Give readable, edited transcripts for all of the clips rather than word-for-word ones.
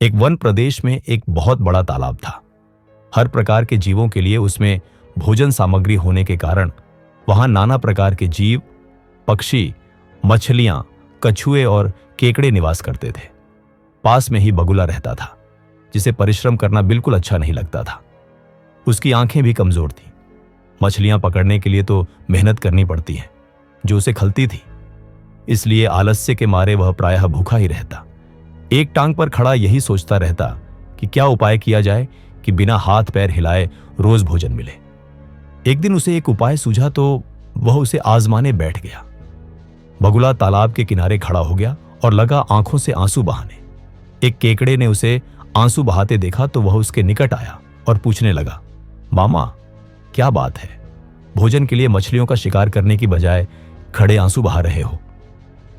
एक वन प्रदेश में एक बहुत बड़ा तालाब था। हर प्रकार के जीवों के लिए उसमें भोजन सामग्री होने के कारण वहां नाना प्रकार के जीव, पक्षी, मछलियां, कछुए और केकड़े निवास करते थे। पास में ही बगुला रहता था, जिसे परिश्रम करना बिल्कुल अच्छा नहीं लगता था। उसकी आंखें भी कमजोर थीं। मछलियां पकड़ने के लिए तो मेहनत करनी पड़ती है, जो उसे खलती थी। इसलिए आलस्य के मारे वह प्रायः भूखा ही रहता। एक टांग पर खड़ा यही सोचता रहता कि क्या उपाय किया जाए कि बिना हाथ पैर हिलाए रोज भोजन मिले। एक दिन उसे एक उपाय सूझा तो वह उसे आजमाने बैठ गया। बगुला तालाब के किनारे खड़ा हो गया और लगा आंखों से आंसू बहाने। एक केकड़े ने उसे आंसू बहाते देखा तो वह उसके निकट आया और पूछने लगा, मामा, क्या बात है? भोजन के लिए मछलियों का शिकार करने की बजाय खड़े आंसू बहा रहे हो।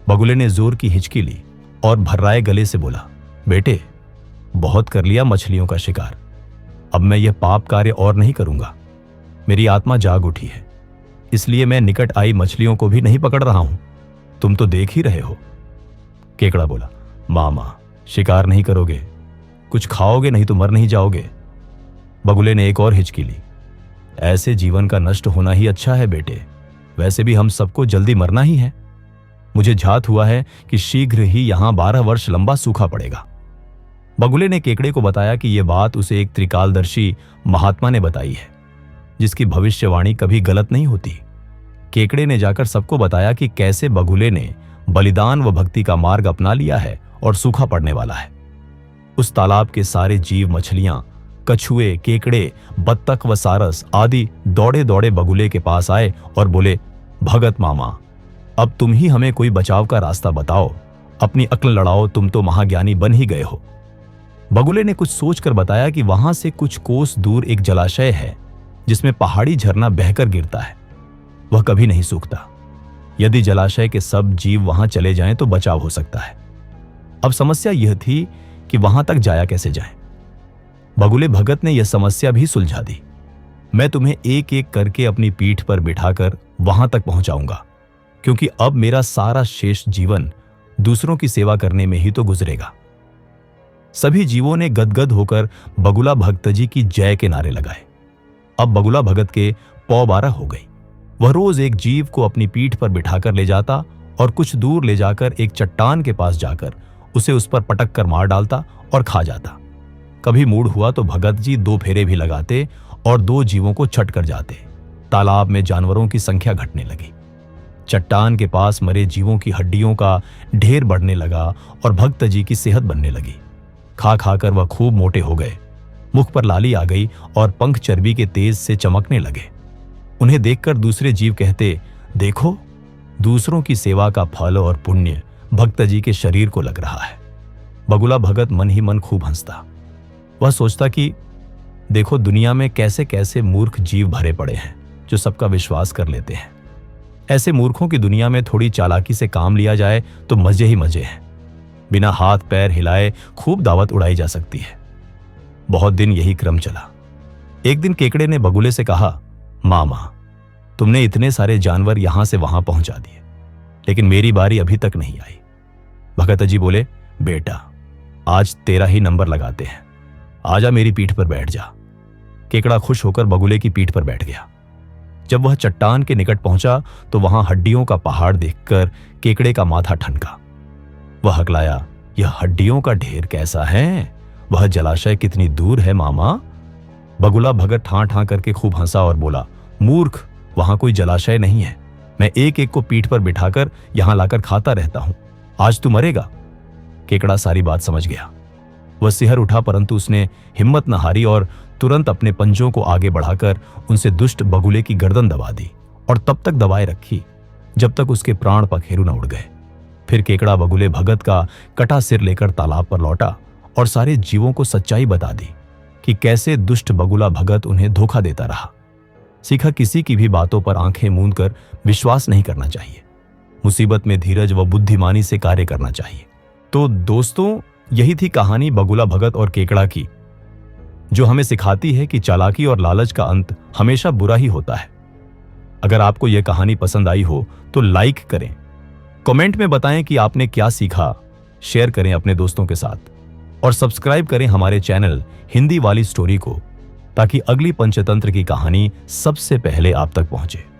बगुले ने जोर की हिचकी ली और भर्राए गले से बोला, बेटे, बहुत कर लिया मछलियों का शिकार। अब मैं यह पाप कार्य और नहीं करूंगा। मेरी आत्मा जाग उठी है, इसलिए मैं निकट आई मछलियों को भी नहीं पकड़ रहा हूं। तुम तो देख ही रहे हो। केकड़ा बोला, मामा, शिकार नहीं करोगे, कुछ खाओगे नहीं तो मर नहीं जाओगे। बगुले ने एक और हिचकी ली। ऐसे जीवन का नष्ट होना ही अच्छा है बेटे, वैसे भी हम सबको जल्दी मरना ही है। मुझे झात हुआ है कि शीघ्र ही यहां 12 वर्ष लंबा सूखा पड़ेगा। बगुले ने केकड़े को बताया कि यह बात उसे एक त्रिकालदर्शी महात्मा ने बताई है, जिसकी भविष्यवाणी कभी गलत नहीं होती। केकड़े ने जाकर सबको बताया कि कैसे बगुले ने बलिदान व भक्ति का मार्ग अपना लिया है और सूखा पड़ने वाला है। उस तालाब के सारे जीव, मछलियां, कछुए, केकड़े, बत्तख व सारस आदि दौड़े दौड़े बगुले के पास आए और बोले, भगत मामा, अब तुम ही हमें कोई बचाव का रास्ता बताओ। अपनी अक्ल लड़ाओ, तुम तो महाज्ञानी बन ही गए हो। बगुले ने कुछ सोचकर बताया कि वहां से कुछ कोस दूर एक जलाशय है, जिसमें पहाड़ी झरना बहकर गिरता है। वह कभी नहीं सूखता। यदि जलाशय के सब जीव वहां चले जाएं तो बचाव हो सकता है। अब समस्या यह थी कि वहां तक जाया कैसे जाए। बगुले भगत ने यह समस्या भी सुलझा दी। मैं तुम्हें एक एक करके अपनी पीठ पर बिठाकर वहां तक पहुंचाऊंगा, क्योंकि अब मेरा सारा शेष जीवन दूसरों की सेवा करने में ही तो गुजरेगा। सभी जीवों ने गदगद होकर बगुला भक्त जी की जय के नारे लगाए। अब बगुला भगत के पौ 12 हो गई। वह रोज एक जीव को अपनी पीठ पर बिठाकर ले जाता और कुछ दूर ले जाकर एक चट्टान के पास जाकर उसे उस पर पटक कर मार डालता और खा जाता। कभी मूड हुआ तो भगत जी 2 फेरे भी लगाते और 2 जीवों को छट कर जाते। तालाब में जानवरों की संख्या घटने लगी। चट्टान के पास मरे जीवों की हड्डियों का ढेर बढ़ने लगा और भक्त जी की सेहत बनने लगी। खा खाकर वह खूब मोटे हो गए। मुख पर लाली आ गई और पंख चर्बी के तेज से चमकने लगे। उन्हें देखकर दूसरे जीव कहते, देखो, दूसरों की सेवा का फल और पुण्य भक्त जी के शरीर को लग रहा है। बगुला भगत मन ही मन खूब हंसता। वह सोचता कि देखो, दुनिया में कैसे कैसे मूर्ख जीव भरे पड़े हैं जो सबका विश्वास कर लेते हैं। ऐसे मूर्खों की दुनिया में थोड़ी चालाकी से काम लिया जाए तो मजे ही मजे हैं। बिना हाथ पैर हिलाए खूब दावत उड़ाई जा सकती है। बहुत दिन यही क्रम चला। एक दिन केकड़े ने बगुले से कहा, मामा, तुमने इतने सारे जानवर यहां से वहां पहुंचा दिए, लेकिन मेरी बारी अभी तक नहीं आई। भगत जी बोले, बेटा, आज तेरा ही नंबर लगाते हैं। आजा, मेरी पीठ पर बैठ जा। केकड़ा खुश होकर बगुले की पीठ पर बैठ गया। जब वह चट्टान के निकट पहुंचा तो वहां हड्डियों का पहाड़ देखकर केकड़े का माथा ठनका। वह हकलाया, यह हड्डियों का ढेर कैसा है? वह जलाशय कितनी दूर है मामा? बगुला भगत ठां ठां करके खूब हंसा और बोला, मूर्ख, वहां कोई जलाशय नहीं है। मैं एक एक को पीठ पर बिठाकर यहां लाकर खाता रहता हूं। आज तू मरेगा। केकड़ा सारी बात समझ गया। वह सिहर उठा, परंतु उसने हिम्मत न हारी और तुरंत अपने पंजों को आगे बढ़ाकर उनसे दुष्ट बगुले की गर्दन दबा दी और तब तक दबाए रखी जब तक उसके प्राण पखेरु न उड़ गए। फिर केकड़ा बगुले भगत का कटा सिर लेकर तालाब पर लौटा और सारे जीवों को सच्चाई बता दी कि कैसे दुष्ट बगुला भगत उन्हें धोखा देता रहा। सीखा, किसी की भी बातों पर आंखें मूंद कर विश्वास नहीं करना चाहिए। मुसीबत में धीरज व बुद्धिमानी से कार्य करना चाहिए। तो दोस्तों, यही थी कहानी बगुला भगत और केकड़ा की, जो हमें सिखाती है कि चालाकी और लालच का अंत हमेशा बुरा ही होता है। अगर आपको यह कहानी पसंद आई हो तो लाइक करें, कमेंट में बताएं कि आपने क्या सीखा, शेयर करें अपने दोस्तों के साथ और सब्सक्राइब करें हमारे चैनल हिंदी वाली स्टोरी को, ताकि अगली पंचतंत्र की कहानी सबसे पहले आप तक पहुंचे।